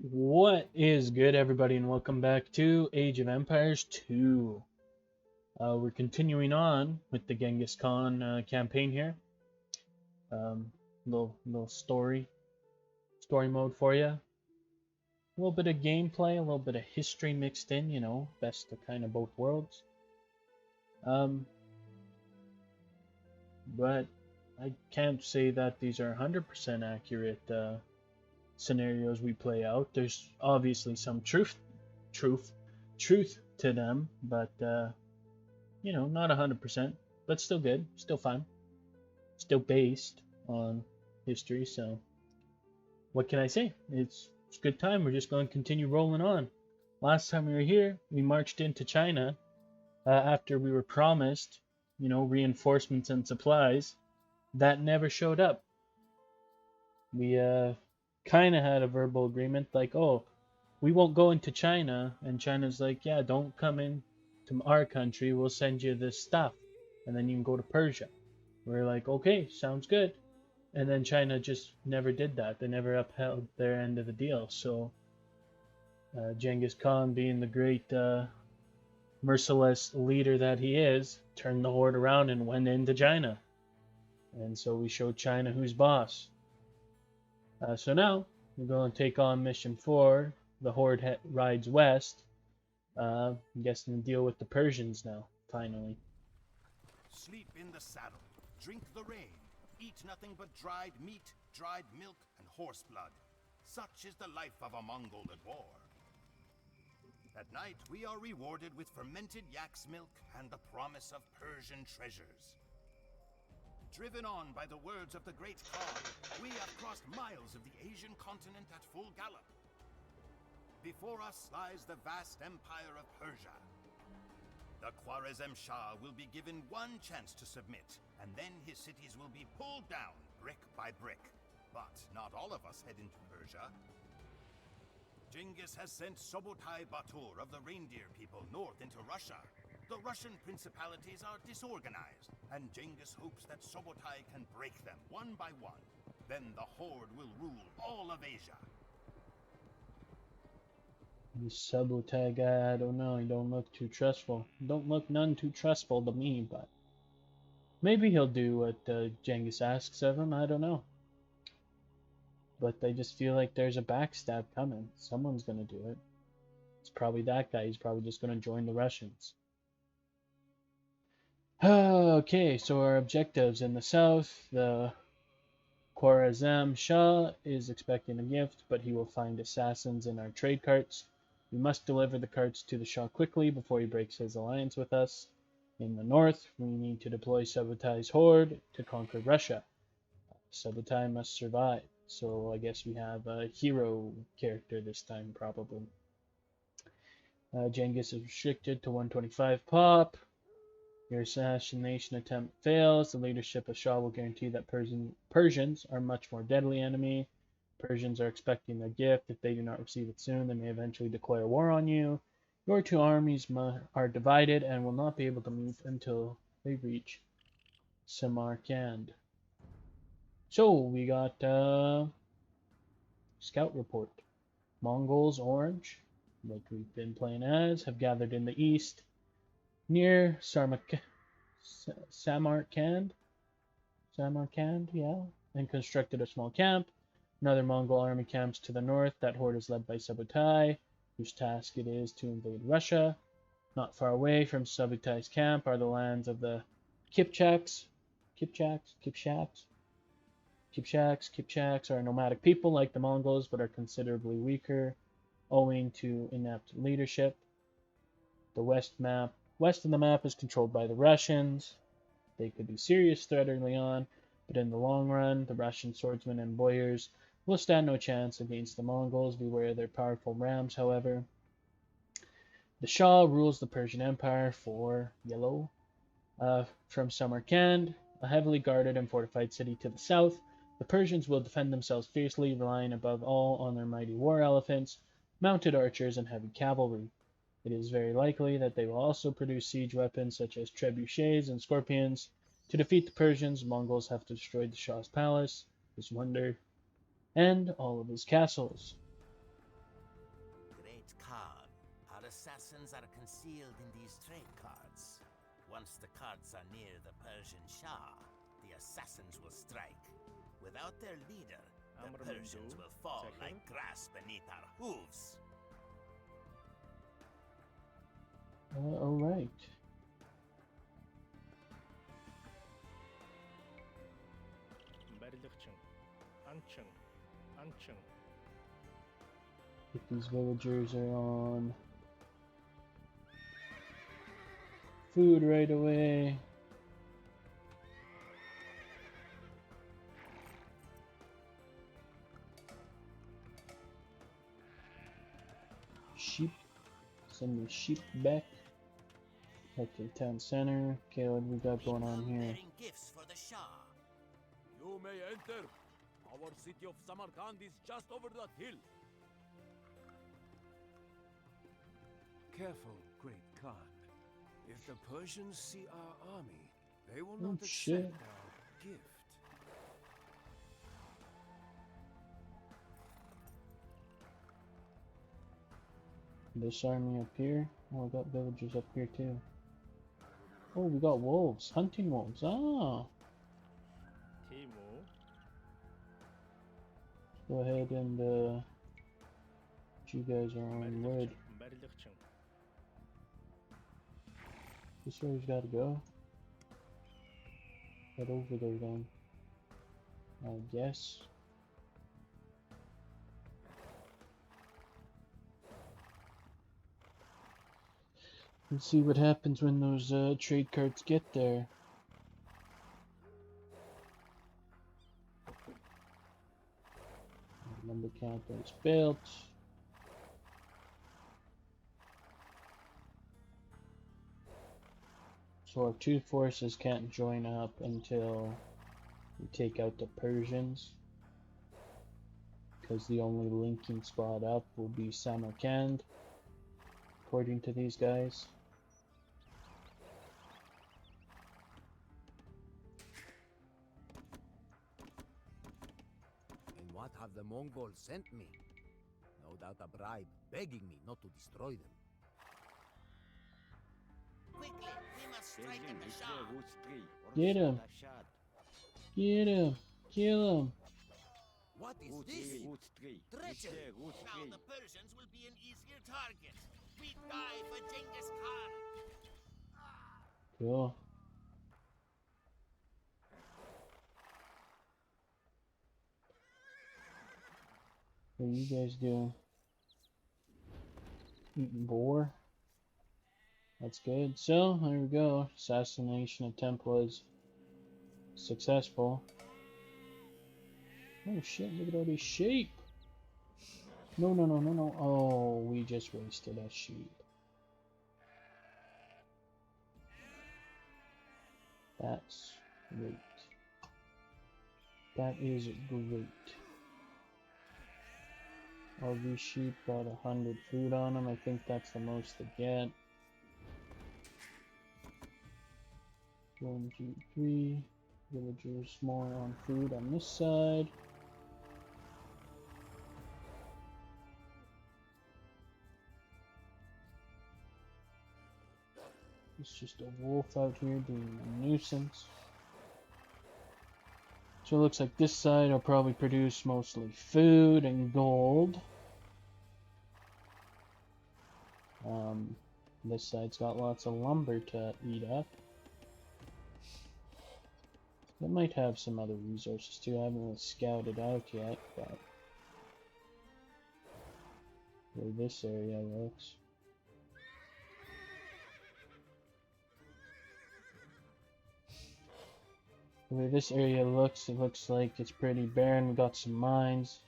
What is good, everybody, and welcome back to Age of Empires 2. We're continuing on with the Genghis Khan campaign here. Little story mode for you. A little bit of gameplay, a little bit of history mixed in. Best of kind of both worlds. Um, but I can't say that these are 100% accurate scenarios we play out. There's obviously some truth, truth to them, but not 100%, but still good, still fun, still based on history. So, what can I say? It's a good time. We're just going to continue rolling on. Last time we were here, we marched into China after we were promised, reinforcements and supplies that never showed up. We kind of had a verbal agreement like, oh, we won't go into China, and China's like, yeah, don't come in to our country. We'll send you this stuff, and then you can go to Persia. We're like, okay, sounds good. And then China just never did that. They never upheld their end of the deal. So Genghis Khan, being the great merciless leader that he is, turned the horde around and went into China. And so we showed China who's boss. So now we're going to take on mission 4. The horde rides west. I'm guessing to deal with the Persians now, finally. Sleep in the saddle, drink the rain, eat nothing but dried meat, dried milk, and horse blood. Such is the life of a Mongol at war. At night, we are rewarded with fermented yak's milk and the promise of Persian treasures. Driven on by the words of the great Khan, we have crossed miles of the Asian continent at full gallop. Before us lies the vast empire of Persia. The Khwarezm Shah will be given one chance to submit, and then his cities will be pulled down brick by brick. But not all of us head into Persia. Genghis has sent Subutai Batur of the reindeer people north into Russia. The Russian principalities are disorganized, and Genghis hopes that Subutai can break them one by one. Then the horde will rule all of Asia. The Subutai guy, I don't know, he don't look too trustful. Don't look none too trustful to me, but maybe he'll do what Genghis asks of him, I don't know. But I just feel like there's a backstab coming. Someone's gonna do it. It's probably that guy. He's probably just gonna join the Russians. Okay, so our objectives in the south, the Khwarezm Shah is expecting a gift, but he will find assassins in our trade carts. We must deliver the carts to the Shah quickly before he breaks his alliance with us. In the north, we need to deploy Subutai's horde to conquer Russia. Subutai must survive, so I guess we have a hero character this time, probably. Genghis is restricted to 125 pop. Your assassination attempt fails. The leadership of Shah will guarantee that Persians are much more deadly enemy. Persians are expecting their gift. If they do not receive it soon, they may eventually declare war on you. Your two armies are divided and will not be able to move until they reach Samarkand. So we got scout report. Mongols, orange, like we've been playing as, have gathered in the east near Samarkand, yeah, and constructed a small camp. Another Mongol army camps to the north. That horde is led by Subutai, whose task it is to invade Russia. Not far away from Subutai's camp are the lands of the Kipchaks. Kipchaks are a nomadic people like the Mongols, but are considerably weaker, owing to inept leadership. The west of the map is controlled by the Russians. They could be a serious threat early on, but in the long run, the Russian swordsmen and boyars will stand no chance against the Mongols. Beware of their powerful rams, however. The Shah rules the Persian Empire for yellow. From Samarkand, a heavily guarded and fortified city to the south, the Persians will defend themselves fiercely, relying above all on their mighty war elephants, mounted archers, and heavy cavalry. It is very likely that they will also produce siege weapons such as trebuchets and scorpions. To defeat the Persians, Mongols have to destroy the Shah's palace, his wonder, and all of his castles. assassins are concealed in these trade cards. Once the cards are near the Persian Shah, the assassins will strike. Without their leader, the Persians will fall like grass beneath our hooves. Alright. If these villagers are on food right away. Sheep. Send the sheep back. Okay, town center. Okay, what we got going on here? Gifts for the Shah. You may enter. Our city of Samarkand is just over that hill. Careful, great Khan. If the Persians see our army, they will Oh, not shit. accept our gift. This army up here. Oh, we got villagers up here too. Oh, we got wolves. Hunting wolves. Ah. Go ahead and you guys are on wood. This where's gotta go. Head over there then. I guess. Let's see what happens when those trade carts get there. Number counter is built. So our two forces can't join up until we take out the Persians, because the only linking spot up will be Samarkand, according to these guys. And what have the Mongols sent me? No doubt a bribe begging me not to destroy them. Quickly, we must strike at the Shah. Get him! Get him! Kill him! What is this? Treachery! Now the Persians will be an easier target. We die for Genghis Khan. Cool. What are you guys doing? Eating boar? That's good. So, there we go. Assassination attempt was successful. Oh shit, look at all these sheep! No, no, no, no, no. Oh, we just wasted a sheep. That's great. That is great. All these sheep got 100 food on them. I think that's the most to get. 1, 2, 3. Villagers more on food on this side. It's just a wolf out here being a nuisance. So it looks like this side will probably produce mostly food and gold. This side's got lots of lumber to eat up. It might have some other resources too. I haven't really scouted out yet, but where this area looks. The way this area looks, it looks like it's pretty barren. We got some mines.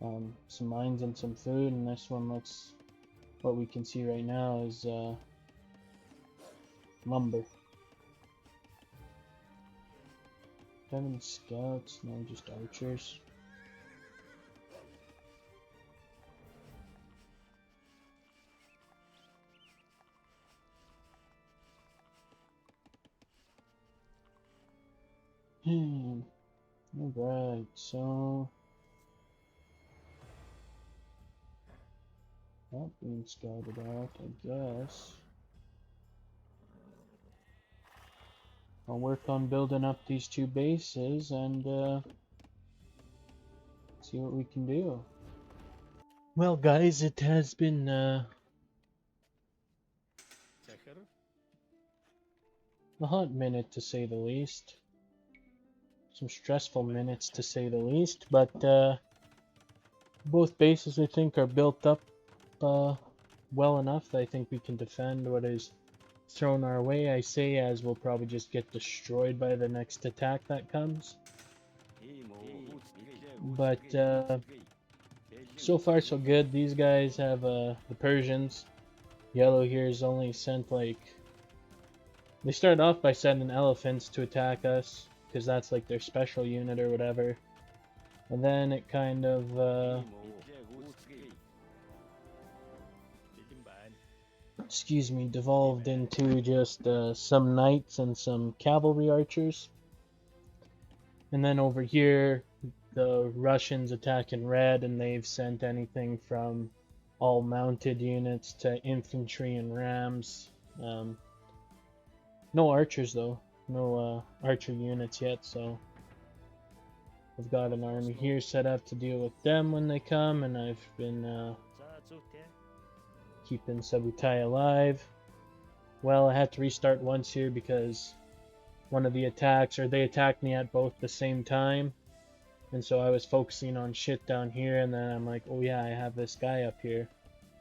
Some mines and some food, and this one looks, what we can see right now is lumber. Do I have any scouts? No, just archers. Alright, so... Oh, not being scouted out, I guess. I'll work on building up these 2 bases and see what we can do. Well, guys, it has been a hot minute to say the least. Some stressful minutes to say the least, but both bases I think are built up well enough. I think we can defend what is thrown our way, I say, as we'll probably just get destroyed by the next attack that comes. But so far so good. These guys have the Persians. Yellow here is only sent like... They started off by sending elephants to attack us, because that's like their special unit or whatever. And then it kind of... excuse me, devolved into just some knights and some cavalry archers. And then over here, the Russians attack in red, and they've sent anything from all mounted units to infantry and rams. No archers though, no archer units yet, so I've got an army here set up to deal with them when they come, and I've been keeping Sabutai alive. Well, I had to restart once here because one of the attacks, or they attacked me at both the same time, and so I was focusing on shit down here, and then I'm like, oh yeah, I have this guy up here,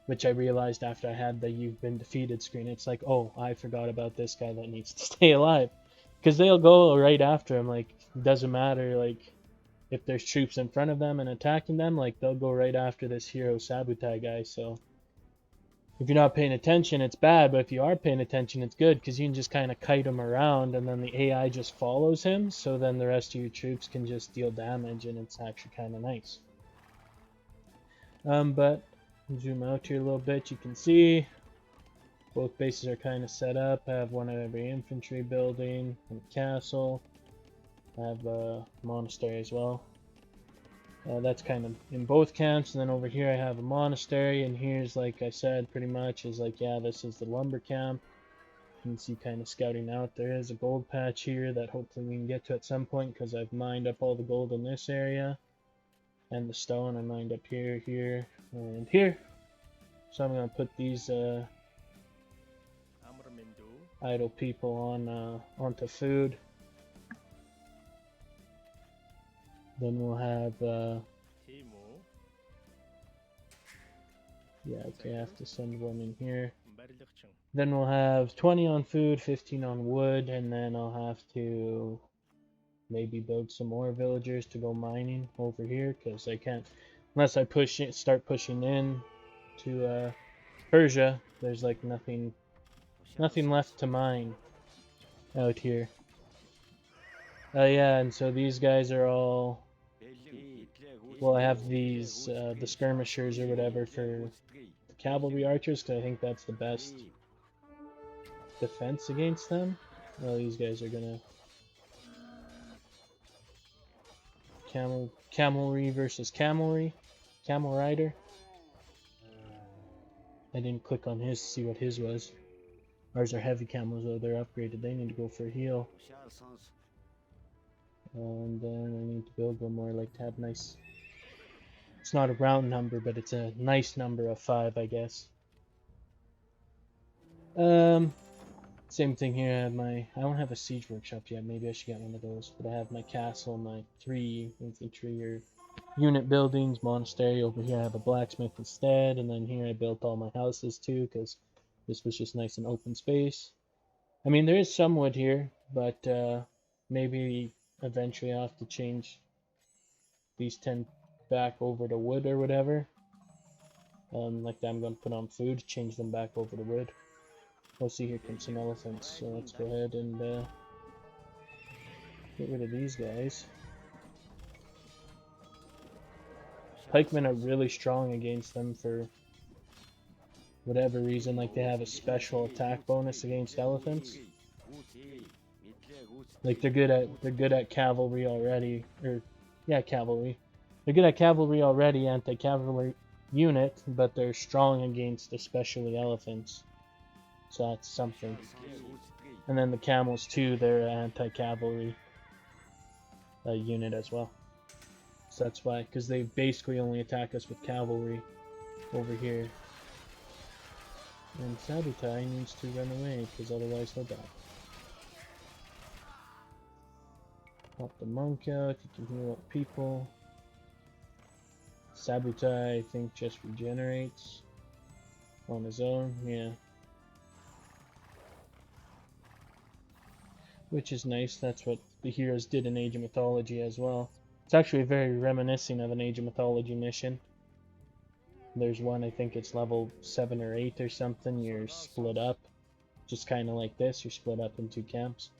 which I realized after I had the "you've been defeated" screen. It's like, oh, I forgot about this guy that needs to stay alive, because they'll go right after him. Like, doesn't matter, like, if there's troops in front of them and attacking them, like, they'll go right after this hero Sabutai guy. So if you're not paying attention, it's bad, but if you are paying attention, it's good, because you can just kind of kite him around, and then the AI just follows him, so then the rest of your troops can just deal damage, and it's actually kind of nice. But zoom out here a little bit, you can see both bases are kind of set up. I have one at every infantry building and castle. I have a monastery as well. That's kind of in both camps, and then over here I have a monastery, and here's, like I said, pretty much is like, yeah, this is the lumber camp. You can see kind of scouting out. There is a gold patch here that hopefully we can get to at some point, because I've mined up all the gold in this area, and the stone I mined up here, here, and here. So I'm going to put these idle people on onto food. Then we'll have, yeah, okay, I have to send one in here. Then we'll have 20 on food, 15 on wood, and then I'll have to maybe build some more villagers to go mining over here, because I can't, unless I start pushing in to Persia, there's like nothing left to mine out here. Yeah, and so these guys are all, well, I have these, the skirmishers or whatever for the cavalry archers, because I think that's the best defense against them. Well, these guys are gonna... Camelry versus camelry. Camel rider. I didn't click on his to see what his was. Ours are heavy camels though, they're upgraded. They need to go for a heal. And then I need to build one more, like, to have nice... It's not a round number, but it's a nice number of 5, I guess. Same thing here. I have my... I don't have a siege workshop yet. Maybe I should get one of those. But I have my castle, my 3 infantry or unit buildings, monastery. Over here I have a blacksmith instead. And then here I built all my houses too, because this was just nice and open space. I mean, there is some wood here, but maybe eventually I'll have to change these 10 back over to wood or whatever. Like that, I'm going to put on food, change them back over to wood. Oh, see, here comes some elephants, so let's go ahead and get rid of these guys. Pikemen are really strong against them for whatever reason, like they have a special attack bonus against elephants. Like they're good at cavalry already, or yeah, cavalry. They're good at cavalry already. Anti-cavalry unit, but they're strong against especially elephants. So that's something. And then the camels too, they're an anti-cavalry unit as well. So that's why, because they basically only attack us with cavalry over here. And Sabutai needs to run away, because otherwise he'll die. Pop the monk out, he can heal up people. Sabutai, I think, just regenerates on his own, yeah. Which is nice, that's what the heroes did in Age of Mythology as well. It's actually very reminiscent of an Age of Mythology mission. There's one, I think it's level 7 or 8 or something, you're split up. Just kind of like this, you're split up in 2 camps.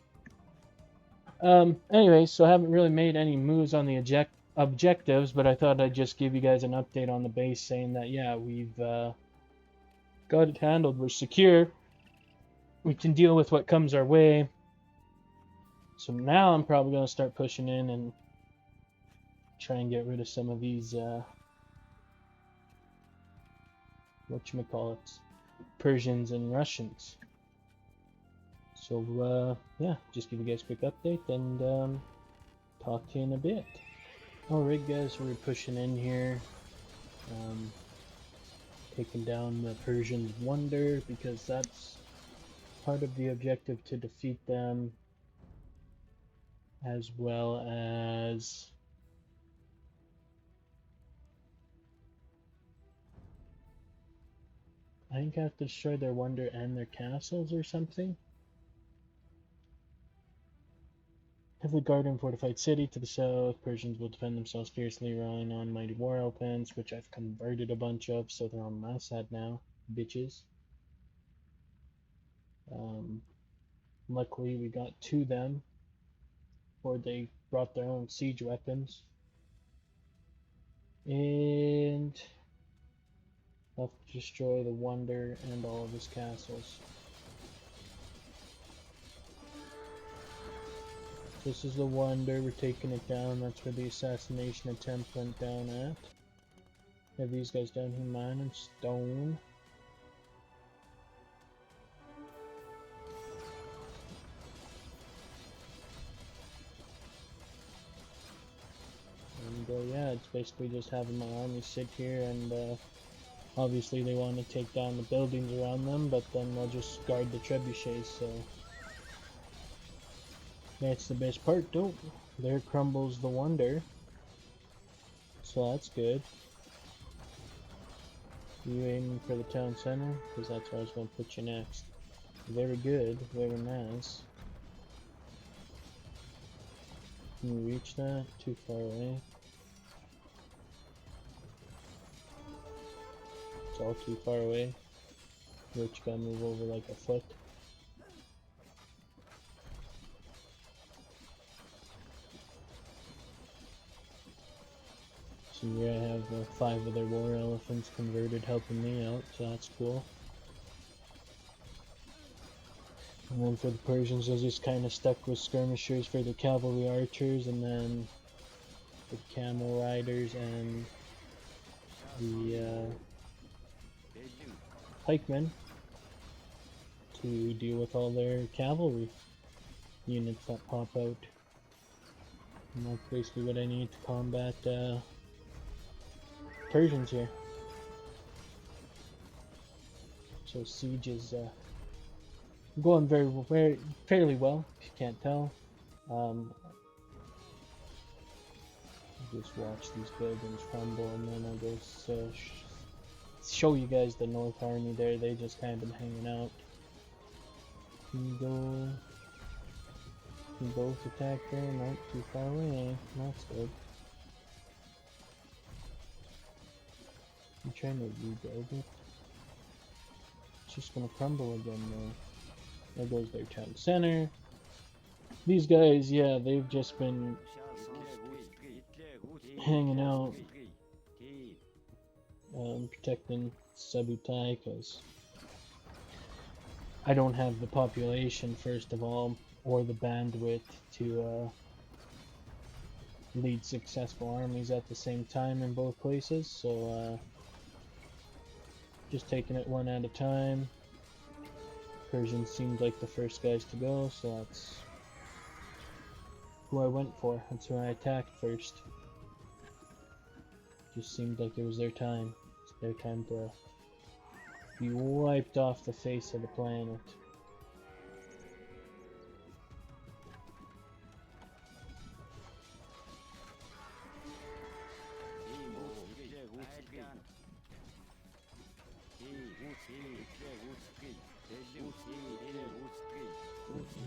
Anyway, so I haven't really made any moves on the objectives, but I thought I'd just give you guys an update on the base saying that, yeah, we've got it handled, we're secure. We can deal with what comes our way. So now I'm probably going to start pushing in and try and get rid of some of these, whatchamacallits, Persians and Russians. So, yeah, just give you guys a quick update and talk to you in a bit. Alright guys, we're pushing in here, taking down the Persians' wonder, because that's part of the objective, to defeat them, as well as I think I have to destroy their wonder and their castles or something. Heavily guarded and fortified city to the south. Persians will defend themselves fiercely, relying on mighty war elephants, which I've converted a bunch of, so they're on my side now, bitches. Luckily we got to them, or they brought their own siege weapons. And I'll have to destroy the wonder and all of his castles. This is the wonder, we're taking it down, that's where the assassination attempt went down at. Have these guys down here mining stone. And yeah, it's basically just having my army sit here, and obviously they want to take down the buildings around them, but then they'll just guard the trebuchets, so that's the best part. Don't. There crumbles the wonder. So that's good. You aiming for the town center? Because that's where I was going to put you next. Very good. Very nice. Can you reach that? Too far away. It's all too far away. Which you gotta move over like a foot. So here I have 5 of their war elephants converted helping me out, so that's cool. And then for the Persians, I just kind of stuck with skirmishers for the cavalry archers, and then the camel riders and the pikemen to deal with all their cavalry units that pop out. And that's basically what I need to combat Persians here. So siege is going fairly well, if you can't tell. Just watch these buildings crumble, and then I'll go show you guys the North Army there. They just kind of been hanging out. Can both attack there, not too far away. That's good. I'm trying to rebuild it. It's just gonna crumble again though. There goes their town center. These guys, yeah, they've just been hanging out, protecting Sabutai, because I don't have the population, first of all, or the bandwidth to lead successful armies at the same time in both places, so Just taking it one at a time. Persians seemed like the first guys to go, so that's who I went for. That's who I attacked first. Just seemed like it was their time. It's their time to be wiped off the face of the planet.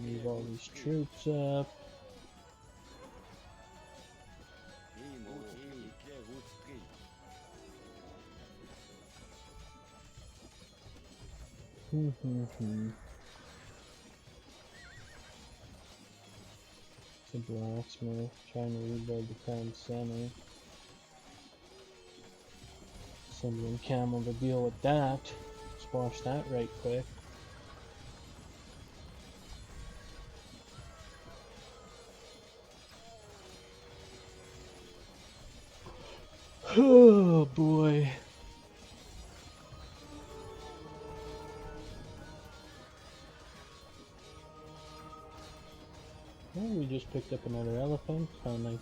Move all these troops up. It's a blacksmith trying to rebuild the town center. Send one camel to deal with that. Squash that right quick. Oh boy. Well, we just picked up another elephant. How nice.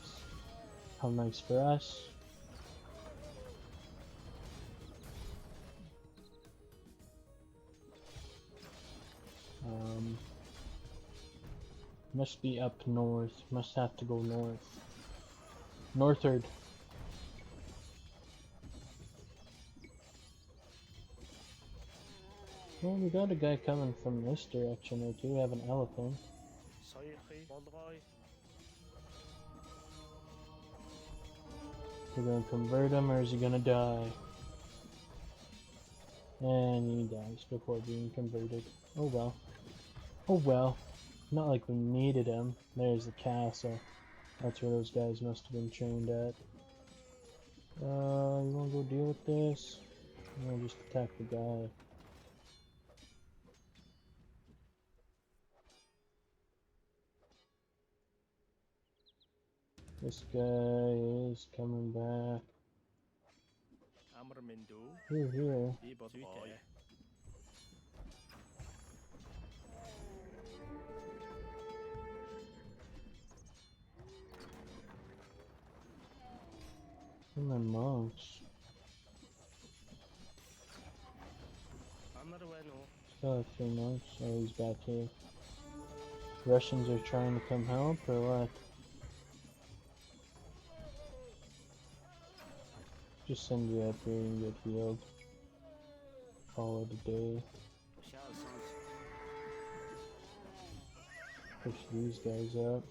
How nice for us. Must be up north. Must have to go north. Northward. Well, we got a guy coming from this direction or two. We have an elephant. We're gonna convert him, or is he gonna die? And he dies before being converted. Oh well. Oh well. Not like we needed him. There's the castle. That's where those guys must have been trained at. You wanna go deal with this? I'm gonna just attack the guy. This guy is coming back. Here. And the monks. Still a few monks. Oh, he's back here. Russians are trying to come help, or what? Just send you up here and get healed. Call it a day. Push these guys up.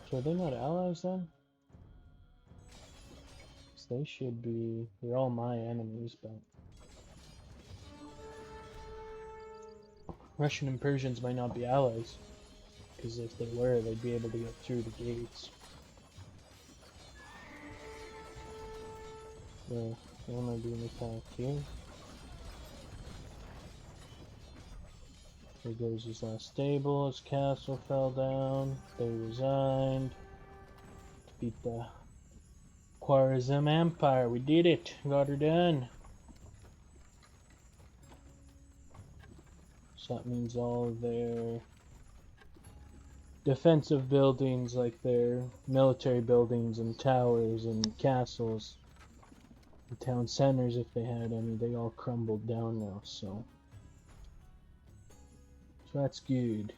So are they not allies then? So they should be. They're all my enemies, but Russian and Persians might not be allies. Because if they were, they'd be able to get through the gates. So I'm gonna do an attack here. There goes his last stable, his castle fell down, they resigned. Defeat the Khwarezm Empire, we did it, got her done. So that means all their defensive buildings, like their military buildings and towers and castles, and town centers if they had any, they all crumbled down now, so that's good.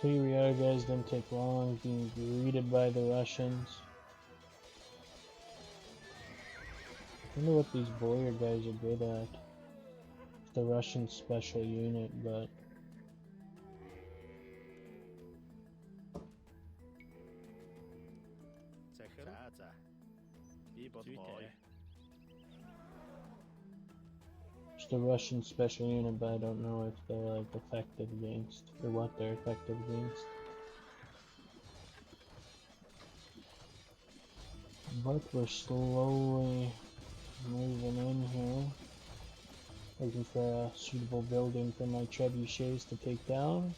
Here we are, guys, didn't take long, being greeted by the Russians. I wonder what these warrior guys are good at. It's the Russian special unit, but it's the Russian special unit, but I don't know if they're like effective against, or what they're effective against. But we're slowly moving in here, looking for a suitable building for my trebuchets to take down.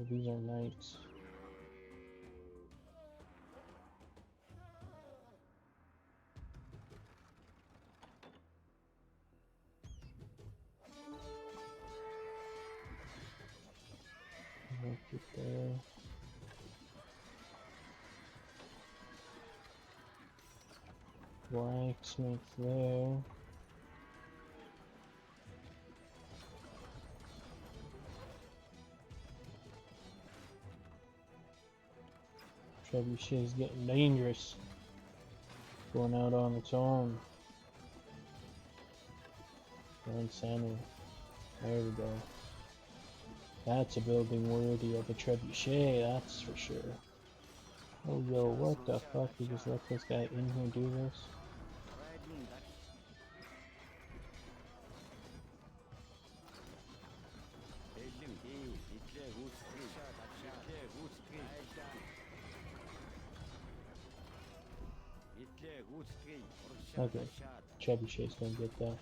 So these are knights. Look at there. Blacksmith there. Trebuchet is getting dangerous. Going out on its own. Grand center. There we go. That's a building worthy of a trebuchet, that's for sure. Oh yo, what the fuck? You just let this guy in here do this? Okay, trebuchet's gonna get that.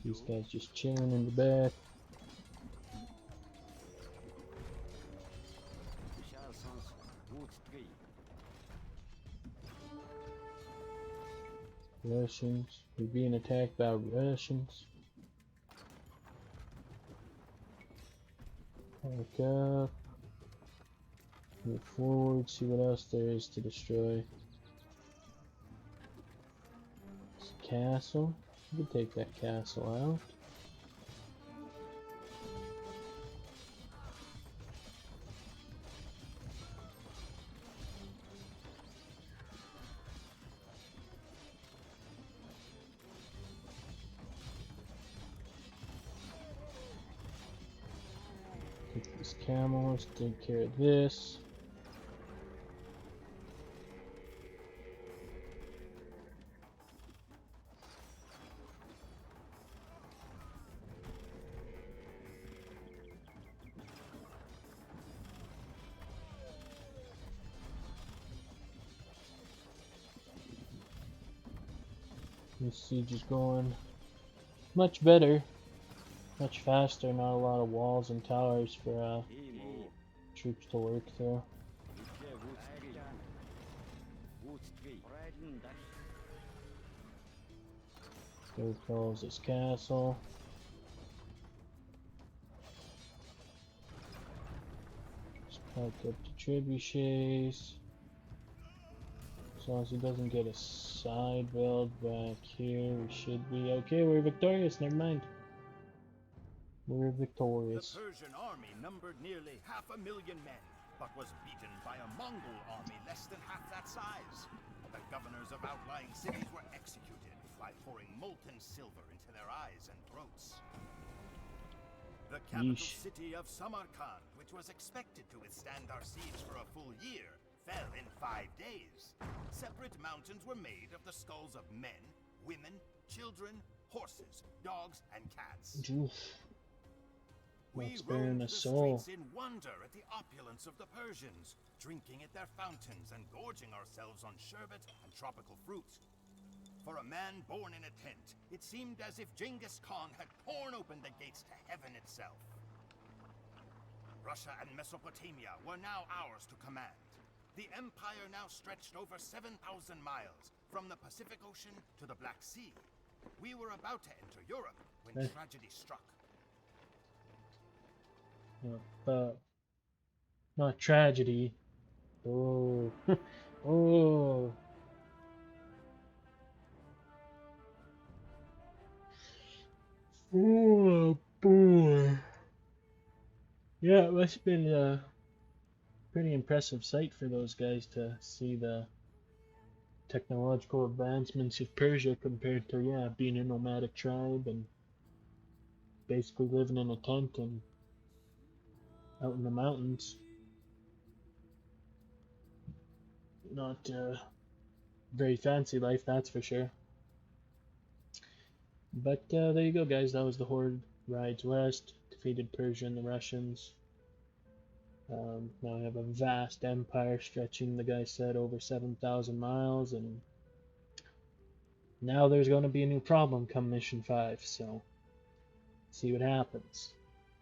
These guys just chilling in the back. Russians. We're being attacked by Russians. Back up. Move forward, see what else there is to destroy. This castle. We can take that castle out. Take these camels, take care of this. This siege is going much better, much faster, not a lot of walls and towers for troops to work through. There goes this castle. Just pack up the trebuchets. As long as he doesn't get a side build back here, we should be okay. We're victorious, never mind. We're victorious. The Persian army numbered nearly 500,000 men, but was beaten by a Mongol army less than half that size. The governors of outlying cities were executed by pouring molten silver into their eyes and throats. The capital city of Samarkand, which was expected to withstand our siege for a full year, fell in 5 days. Separate mountains were made of the skulls of men, women, children, horses, dogs, and cats. Oof. We Not sparing roamed a the soul. streets in wonder at the opulence of the Persians, drinking at their fountains and gorging ourselves on sherbet and tropical fruit. For a man born in a tent, it seemed as if Genghis Khan had torn open the gates to heaven itself. Russia and Mesopotamia were now ours to command. The empire now stretched over 7,000 miles, from the Pacific Ocean to the Black Sea. We were about to enter Europe when tragedy struck. Not tragedy. Oh. Oh. Oh boy. Yeah, it must have been a pretty impressive sight for those guys to see the technological advancements of Persia compared to, being a nomadic tribe and basically living in a tent and out in the mountains. Not very fancy life, that's for sure. But there you go, guys. That was the Horde Rides West, defeated Persia and the Russians. Now we have a vast empire stretching, the guy said, over 7,000 miles, and Now there's going to be a new problem come Mission 5, so see what happens.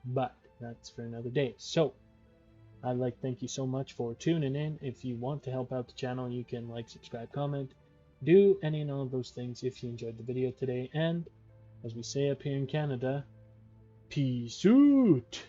But that's for another day. So, I'd like to thank you so much for tuning in. If you want to help out the channel, you can like, subscribe, comment, do any and all of those things if you enjoyed the video today. And, as we say up here in Canada, peace out!